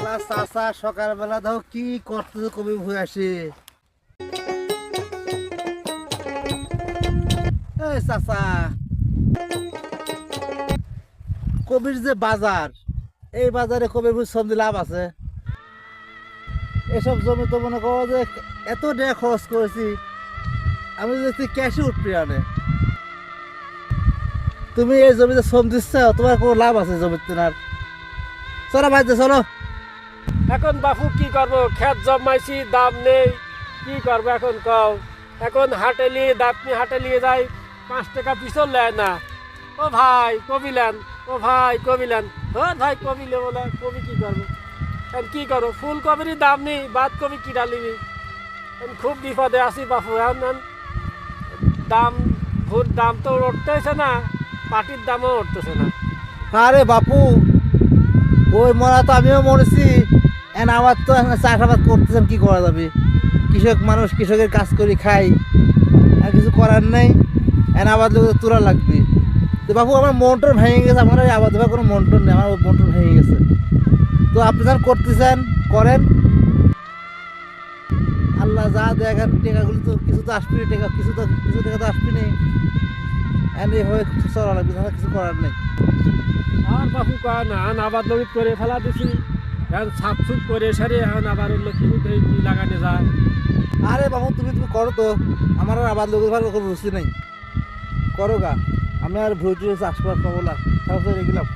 শালা চাচা সকালবেলা দাও কি করতে কবি ভুয়ে আসে। এই চাচা, কবির যে বাজার, এই বাজারে কবির সবজি লাভ আছে? এসব জমি তো মনে করো যে এত টাকা খরচ করেছি, আমি যদি ক্যাশে উঠবি আনে। তুমি এই জমিতে শ্রম দিচ্ছ, তোমার কোনো লাভ আছে জমিতে না? চলো ভাইতে চলো। এখন বাপু কি করব, খেত জমাইছি, দাম নেই, কি করব এখন কও। এখন হাটে নিয়ে দাপনি হাটে নিয়ে যাই, 5 টাকা পিছন নেয় না। ও ভাই কবি লেন, ও ভাই কবি লেন, ও ভাই কবি লেবো না, কবি কি করবো এখন, কি করবো, ফুলকবিরই দাম নেই, বাদ কবি কি ডালিবি। এখন খুব বিপদে আছি বাপু। এখন দাম ভুর দাম তো উঠতেছে না, পাটির দামও উঠতেছে না। আরে বাপু, ওই মরা তো আমিও মরেছি। আমার তো চাষাবাদ করতেছেন, কি করা যাবে? কৃষক মানুষ, কৃষকের কাজ করি খাই, আর কিছু করার নেই। আবাদ লোক তোরা লাগবে। তো বাপু আমার মনটন ভেঙে গেছে, আমার ওই আবাদ দেওয়ার কোনো মনটন নেই, আমার মনটন ভেঙে গেছে। তো আপনি যখন করতেছেন করেন, আল্লাহ যা দেখেন টেকাগুলি তো কিছু তো আসবি, টেকা কিছু টাকা তো আসবি নেই। এইভাবে চলা লাগবে, কিছু করার নেই। আর বাপু কয় না, এখন আবার নদীত করে ফেলা দিছি, এখন সাপ সুপ করে সারে এখন আবার অন্য কিছু লাগানো যায়। আরে বাবু, তুমি করো তো, আমার আর আবাদ লোকের ভালো কোনো রুচি নেই। করো গা, আমি আর ভুল টুয়ে চাষবাস পাবো না, তারপরে রেখে গেলাম।